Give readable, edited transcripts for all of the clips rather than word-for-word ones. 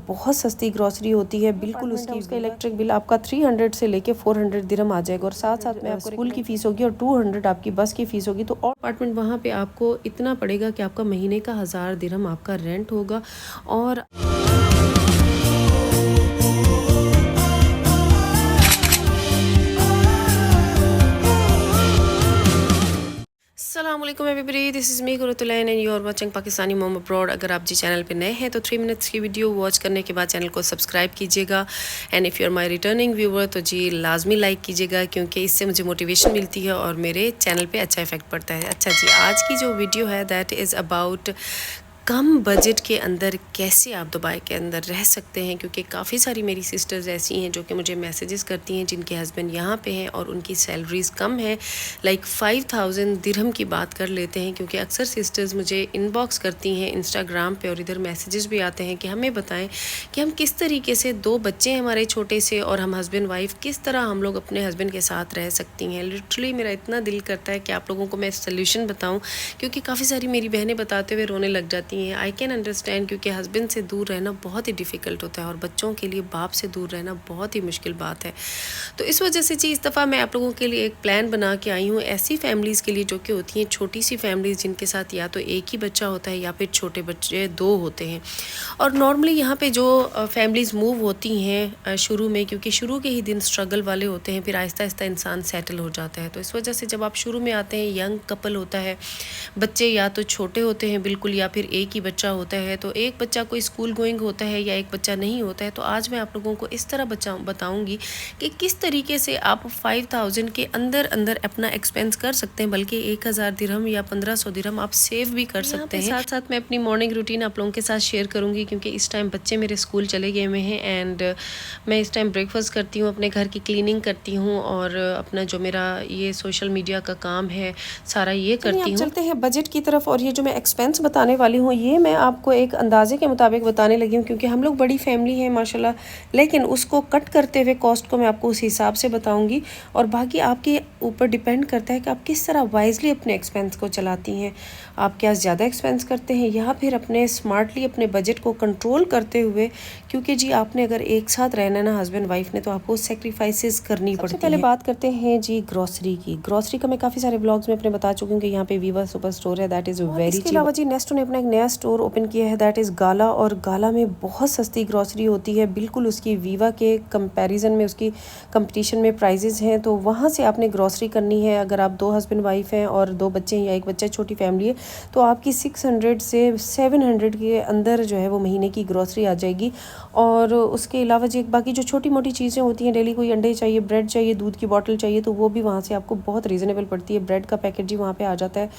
बहुत सस्ती ग्रॉसरी होती है, बिल्कुल उसका इलेक्ट्रिक बिल आपका 300 से लेके 400 दिरहम आ जाएगा और साथ साथ में आपको स्कूल की फ़ीस होगी और 200 आपकी बस की फ़ीस होगी। तो और अपार्टमेंट वहाँ पे आपको इतना पड़ेगा कि आपका महीने का 1000 दिरहम आपका रेंट होगा। और अस्सलामुअलैकुम everybody, this is me Quratulain and you are watching Pakistani mom abroad. अगर आप जी चैनल पे नए हैं तो 3 मिनट्स की वीडियो वॉच करने के बाद चैनल को सब्सक्राइब कीजिएगा and if you are my returning viewer तो जी लाजमी लाइक कीजिएगा, क्योंकि इससे मुझे मोटिवेशन मिलती है और मेरे चैनल पे अच्छा इफेक्ट पड़ता है। अच्छा जी, आज की जो वीडियो है that is about come budget के अंदर कैसे आप दुबई के अंदर रह सकते हैं, क्योंकि काफ़ी सारी मेरी सिस्टर्स ऐसी हैं जो कि मुझे मैसेजेस करती हैं जिनके हस्बैंड यहाँ पे हैं और उनकी सैलरीज़ कम है, लाइक 5000 दिरहम की बात कर लेते हैं। क्योंकि अक्सर सिस्टर्स मुझे इनबॉक्स करती हैं इंस्टाग्राम पे और इधर मैसेजेस भी आते हैं कि हमें बताएं कि हम किस तरीके से, 2 बच्चे हैं हमारे छोटे से और हम हस्बैंड वाइफ, किस तरह हम लोग अपने हस्बैंड के साथ रह सकती हैं। लिटरली मेरा इतना दिल करता है कि आप लोगों को मैं सोल्यूशन बताऊँ, क्योंकि काफ़ी सारी मेरी बहनें बताते हुए रोने लग जाती हैं। आई कैन अंडरस्टैंड, क्योंकि हस्बैंड से दूर रहना बहुत ही डिफ़िकल्ट होता है और बच्चों के लिए बाप से दूर रहना बहुत ही मुश्किल बात है। तो इस वजह से जी इस दफ़ा मैं आप लोगों के लिए एक प्लान बना के आई हूँ ऐसी फैमिलीज़ के लिए जो कि होती हैं छोटी सी फैमिलीज़, जिनके साथ या तो एक ही बच्चा होता है या फिर छोटे बच्चे 2 होते हैं। और नॉर्मली यहाँ पे जो फैमिलीज़ मूव होती हैं शुरू में, क्योंकि शुरू के ही दिन स्ट्रगल वाले होते हैं, फिर आहिस्ता आहिस्ता इंसान सेटल हो जाता है। तो इस वजह से जब आप शुरू में आते हैं, यंग कपल होता है, बच्चे या तो छोटे होते हैं बिल्कुल या फिर एक ही बच्चा होता है, तो एक बच्चा कोई स्कूल गोइंग होता है या एक बच्चा नहीं होता है। तो आज मैं आप लोगों को इस तरह बताऊंगी कि किस तरीके से आप 5000 के अंदर अंदर अपना एक्सपेंस कर सकते हैं, बल्कि 1000 दिरहम या 1500 दिरहम आप सेव भी कर सकते हैं। साथ साथ मैं अपनी मॉर्निंग रूटीन आप लोगों के साथ शेयर करूंगी, क्योंकि इस टाइम बच्चे मेरे स्कूल चले गए हुए हैं एंड मैं इस टाइम ब्रेकफास्ट करती हूँ, अपने घर की क्लीनिंग करती हूँ और अपना जो मेरा ये सोशल मीडिया का काम है सारा ये करती हूँ। चलते हैं बजट की तरफ। और ये जो मैं एक्सपेंस बताने वाली हूँ ये मैं आपको एक अंदाजे के मुताबिक बताने लगी हूँ, क्योंकि हम लोग बड़ी फैमिली है माशाल्लाह, लेकिन उसको कट करते हुए कॉस्ट को मैं आपको उस हिसाब से बताऊंगी। और बाकी आपके ऊपर डिपेंड करता है कि आप किस तरह वाइजली अपने एक्सपेंस को चलाती हैं, आप क्या ज़्यादा एक्सपेंस करते हैं या फिर अपने स्मार्टली अपने बजट को कंट्रोल करते हुए। क्योंकि जी आपने अगर एक साथ रहना ना हस्बैंड वाइफ ने, तो आपको सेक्रीफाइसेस करनी पड़ती है। पहले बात करते हैं जी ग्रॉसरी की। ग्रॉसरी का मैं काफ़ी सारे व्लॉग्स में अपने बता चुकी हूँ कि यहाँ पे वीवा सुपर स्टोर है, दैट इज़ वेरी। इसके अलावा जी नेस्टो ने अपना एक नया स्टोर ओपन किया है, दैट इज़ गाला। और गाला में बहुत सस्ती ग्रॉसरी होती है, बिल्कुल उसकी वीवा के कंपैरिजन में, उसकी कंपटीशन में प्राइजेज़ हैं। तो वहाँ से आपने ग्रॉसरी करनी है। अगर आप 2 हस्बैंड वाइफ हैं और 2 बच्चे हैं या एक बच्चा, छोटी फैमिली है, तो आपकी 600 से 700 के अंदर जो है वो महीने की ग्रॉसरी आ जाएगी। और उसके अलावा जी बाकी जो छोटी मोटी चीज़ें होती हैं डेली, कोई अंडे चाहिए, ब्रेड चाहिए, दूध की बॉटल चाहिए, तो वो भी वहाँ से आपको बहुत रीज़नेबल पड़ती है। ब्रेड का पैकेट जी वहाँ पे आ जाता है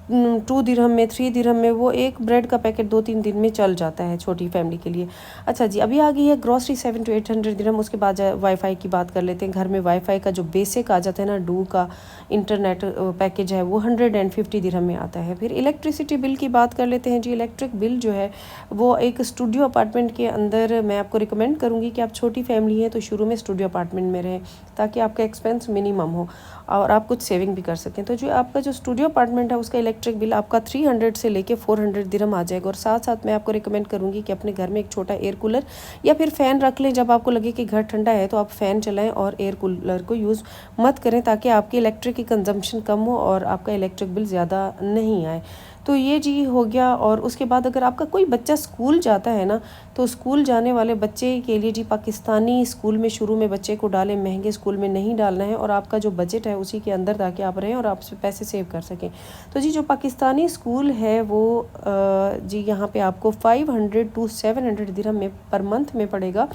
2 दिरहम में, 3 दिरहम में, वो एक ब्रेड का पैकेट 2-3 दिन में चल जाता है छोटी फैमिली के लिए। अच्छा जी, अभी आ गई है ग्रॉसरी 700 to 800 दिरहम। उसके बाद वाईफाई की बात कर लेते हैं। घर में वाईफाई का जो बेसिक आ जाता है ना, डू का इंटरनेट पैकेज है, वो 150 दिरहम में आता है। फिर इलेक्ट्रिसिटी बिल की बात कर लेते हैं जी। इलेक्ट्रिक बिल जो है वो एक स्टूडियो अपार्टमेंट के अंदर मैं आपको रिकमेंड करूँगी कि आप छोटी फैमिली हैं तो शुरू में स्टूडियो अपार्टमेंट में रहें, ताकि आपका एक्सपेंस मिनिमम हो और आप कुछ सेविंग भी कर सकें। तो जो आपका जो स्टूडियो अपार्टमेंट है उसका इलेक्ट्रिक बिल आपका 300 से लेके 400 दिरहम आ जाएगा। और साथ साथ मैं आपको रिकमेंड करूँगी कि अपने घर में एक छोटा एयर कूलर या फिर फ़ैन रख लें। जब आपको लगे कि घर ठंडा है तो आप फ़ैन चलाएं और एयर कूलर को यूज़ मत करें, ताकि आपकी इलेक्ट्रिक की कंजम्पशन कम हो और आपका इलेक्ट्रिक बिल ज़्यादा नहीं आए। तो ये जी हो गया। और उसके बाद अगर आपका कोई बच्चा स्कूल जाता है ना, तो स्कूल जाने वाले बच्चे के लिए जी पाकिस्तानी स्कूल में शुरू में बच्चे को डालें, महंगे स्कूल में नहीं डालना है। और आपका जो बजट है उसी के अंदर ताकि आप रहें और आप पैसे सेव कर सकें। तो जी जो पाकिस्तानी स्कूल है वो जी यहाँ पे आपको 500 to 700 दिरहम में पर मंथ में पड़ेगा।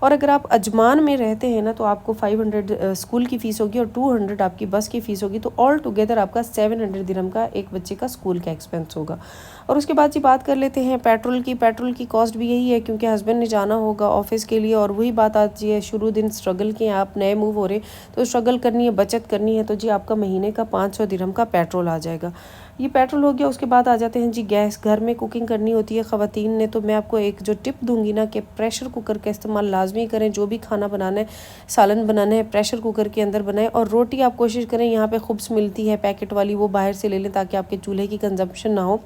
और अगर आप अजमान में रहते हैं ना, तो आपको 500 स्कूल की फ़ीस होगी और 200 आपकी बस की फ़ीस होगी। तो ऑल टुगेदर आपका 700 दिरहम का एक बच्चे का स्कूल का एक्सपेंस होगा। और उसके बाद जी बात कर लेते हैं पेट्रोल की। पेट्रोल की कॉस्ट भी यही है, क्योंकि हस्बैंड ने जाना होगा ऑफिस के लिए। और वही बात आती है, शुरू दिन स्ट्रगल के, आप नए मूव हो रहे तो स्ट्रगल करनी है, बचत करनी है। तो जी आपका महीने का 500 दिरहम का पेट्रोल आ जाएगा। ये पेट्रोल हो गया। उसके बाद आ जाते हैं जी गैस। घर में कुकिंग करनी होती है ख़वातीन ने, तो मैं आपको एक जो टिप दूंगी ना कि प्रेशर कुकर का इस्तेमाल लाजमी करें। जो भी खाना बनाना है, सालन बनाना है, प्रेशर कुकर के अंदर बनाएं। और रोटी आप कोशिश करें, यहाँ पे खुब्स मिलती है पैकेट वाली, वो बाहर से ले लें ताकि आपके चूल्हे की कंजम्पशन ना हो।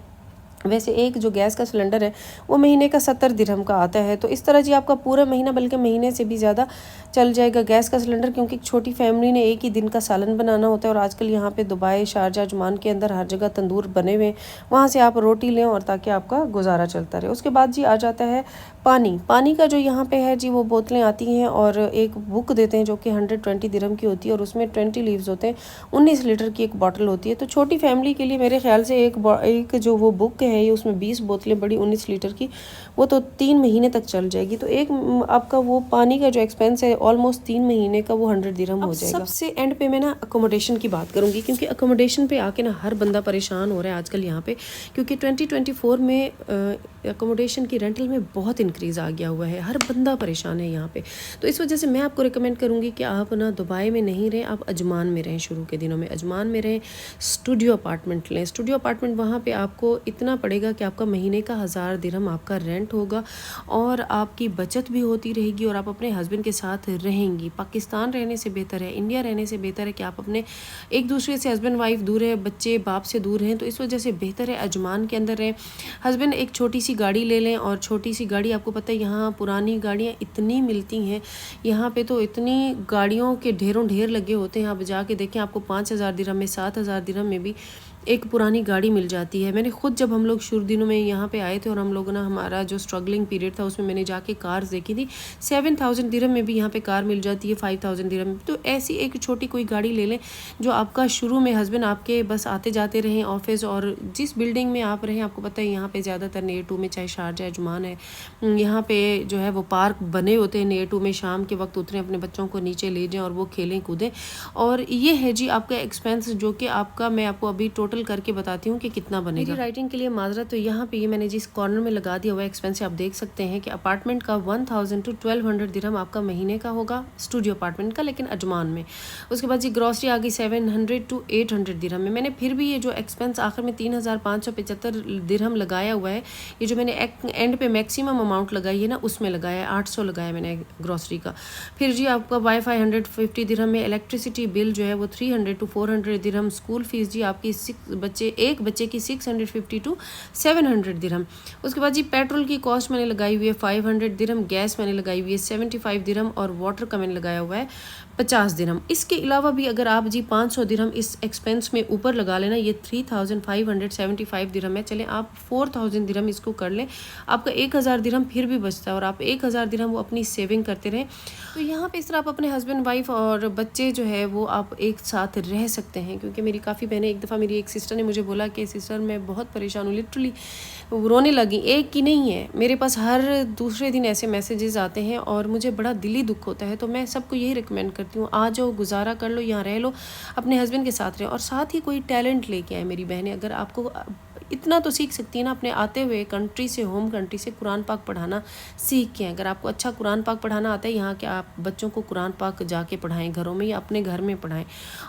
वैसे एक जो गैस का सिलेंडर है वो महीने का 70 दिरहम का आता है। तो इस तरह जी आपका पूरा महीना बल्कि महीने से भी ज़्यादा चल जाएगा गैस का सिलेंडर, क्योंकि एक छोटी फैमिली ने एक ही दिन का सालन बनाना होता है। और आजकल यहाँ पे दुबई, शारजा, अजमान के अंदर हर जगह तंदूर बने हुए हैं, वहाँ से आप रोटी लें और ताकि आपका गुजारा चलता रहे। उसके बाद जी आ जाता है पानी। पानी का जो यहाँ पे है जी वो बोतलें आती हैं और एक बुक देते हैं जो कि 120 दिरहम की होती है और उसमें 20 लीव्स होते हैं। 19 लीटर की एक बॉटल होती है। तो छोटी फैमिली के लिए मेरे ख्याल से एक जो वो बुक है ये उसमें 20 बोतलें बड़ी 19 लीटर की, वो तो 3 महीने तक चल जाएगी। तो एक आपका वो पानी का जो एक्सपेंस है ऑलमोस्ट 3 महीने का वो 100 दिरहम हो जाएगा। सबसे एंड पे मैं ना अकोमोडेशन की बात करूँगी, क्योंकि अकोमोडेशन पे आके ना हर बंदा परेशान हो रहा है आजकल यहाँ पे, क्योंकि 2024 में अकोमोडेशन की रेंटल में बहुत इंक्रीज़ आ गया हुआ है। हर बंदा परेशान है यहाँ पे। तो इस वजह से मैं आपको रिकमेंड करूँगी कि आप ना दुबई में नहीं रहें, आप अजमान में रहें। शुरू के दिनों में अजमान में रहें, स्टूडियो अपार्टमेंट लें। स्टूडियो अपार्टमेंट वहाँ पे आपको इतना पड़ेगा कि आपका महीने का 1000 दिरहम आपका रेंट होगा और आपकी बचत भी होती रहेगी और आप अपने हस्बैंड के साथ रहेंगी। पाकिस्तान रहने से बेहतर है, इंडिया रहने से बेहतर है कि आप अपने एक दूसरे से हस्बैंड वाइफ दूर है, बच्चे बाप से दूर हैं। तो इस वजह से बेहतर है अजमान के अंदर रहें। हस्बैंड एक छोटी सी गाड़ी ले लें, और छोटी सी गाड़ी आपको पता है यहाँ पुरानी गाड़ियाँ इतनी मिलती हैं, यहाँ पे तो इतनी गाड़ियों के ढेरों ढेर लगे होते हैं। आप जाके देखें, आपको 5000 दिरहम में, 7000 दिरहम में भी एक पुरानी गाड़ी मिल जाती है। मैंने खुद जब हम लोग शुरू दिनों में यहाँ पे आए थे और हम लोग ना हमारा जो स्ट्रगलिंग पीरियड था उसमें मैंने जाके कार्स देखी थी, 7000 दिरहम में भी यहाँ पे कार मिल जाती है, 5000 दिरहम में। तो ऐसी एक छोटी कोई गाड़ी ले लें जो आपका शुरू में हस्बैंड आपके बस आते जाते रहें ऑफिस, और जिस बिल्डिंग में आप रहें आपको पता है यहाँ पे ज़्यादातर नेयर 2 में, चाहे शारजा अजमान है, यहाँ पे जो है वो पार्क बने होते हैं नेयर 2 में। शाम के वक्त उतरें, अपने बच्चों को नीचे ले जाएं और वो खेलें कूदें। और ये है जी आपका एक्सपेंस, जो कि आपका मैं आपको अभी टोटल करके बताती हूँ कि कितना बनेगा। मेरी राइटिंग के लिए माजरत। तो यहाँ पे ये मैंने जिस कॉर्नर में लगा दिया हुआ एक्सपेंस आप देख सकते हैं कि अपार्टमेंट का 1000 to 1200 दिरहम आपका महीने का होगा स्टूडियो अपार्टमेंट का, लेकिन अजमान में। उसके बाद जी ग्रॉसरी आ गई 700 to 800 दिरहम में। मैंने फिर भी ये जो एक्सपेंस आखिर में 3575 दिरहम लगाया हुआ है, ये जो मैंने एंड पे मैक्सिमम अमाउंट लगाई है ना उसमें लगाया है, 800 लगाया मैंने ग्रॉसरी का। फिर जी आपका वाईफाई 150 दिरहम में, इलेक्ट्रिसिटी बिल जो है वो 300 to 400 दिरहम, स्कूल फीस जी आपकी एक बच्चे की 650 to 700 दिरहम। उसके बाद जी पेट्रोल की कॉस्ट मैंने लगाई हुई है 500 दिरहम, गैस मैंने लगाई हुई है 75 दिरहम और वाटर का मैंने लगाया हुआ है 50 दिरहम। इसके अलावा भी अगर आप जी 500 दिरहम इस एक्सपेंस में ऊपर लगा लेना, ये 3575 दिरहम है। चलें आप 4000 दिरहम इसको कर लें, आपका 1000 दिरहम फिर भी बचता है और आप 1000 दिरहम वो अपनी सेविंग करते रहें। तो यहाँ पे इस तरह आप अपने हस्बैंड वाइफ और बच्चे जो है वो आप एक साथ रह सकते हैं। क्योंकि मेरी काफ़ी बहनें, एक दफ़ा मेरी एक सिस्टर ने मुझे बोला कि सिस्टर मैं बहुत परेशान हूँ, लिटरली रोने लगी। एक की नहीं है, मेरे पास हर दूसरे दिन ऐसे मैसेजेस आते हैं और मुझे बड़ा दिली दुख होता है। तो मैं सबको यही रिकमेंड करती हूँ, आ जाओ, गुजारा कर लो, यहाँ रह लो, अपने हस्बैंड के साथ रहे और साथ ही कोई टैलेंट लेके आए। मेरी बहनें, अगर आपको इतना तो सीख सकती है ना अपने आते हुए कंट्री से, होम कंट्री से कुरान पाक पढ़ाना सीख के। अगर आपको अच्छा कुरान पाक पढ़ाना आता है, यहाँ के आप बच्चों को कुरान पाक जाके पढ़ाएं घरों में या अपने घर में पढ़ाएं।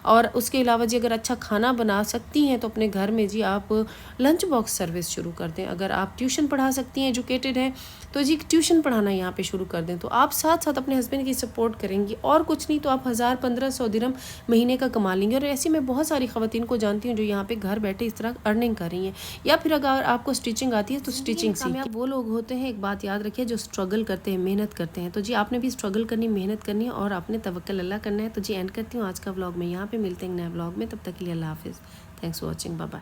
और उसके अलावा जी अगर अच्छा खाना बना सकती हैं तो अपने घर में जी आप लंच बॉक्स सर्विस शुरू कर दें। अगर आप ट्यूशन पढ़ा सकती हैं, एजुकेटेड हैं, तो जी ट्यूशन पढ़ाना यहाँ पे शुरू कर दें। तो आप साथ साथ अपने हस्बैंड की सपोर्ट करेंगी और कुछ नहीं तो आप 1000-1500 दिरहम महीने का कमा लेंगे। और ऐसी मैं बहुत सारी ख़वातीन को जानती हूँ जो यहाँ पे घर बैठे इस तरह अर्निंग कर रही हैं। या फिर अगर आपको स्टिचिंग आती है तो स्टिचिंग सीखिए। वो लोग होते हैं, एक बात याद रखिए, जो स्ट्रगल करते हैं, मेहनत करते हैं। तो जी आपने भी स्ट्रगल करनी, मेहनत करनी है और आपने तवक्कल अल्लाह करना है। तो जी एंड करती हूँ आज का व्लॉग में यहाँ पे। मिलते हैं नए व्लॉग में, तब तक के लिए अल्लाह हाफिज़। Thanks for watching, bye bye.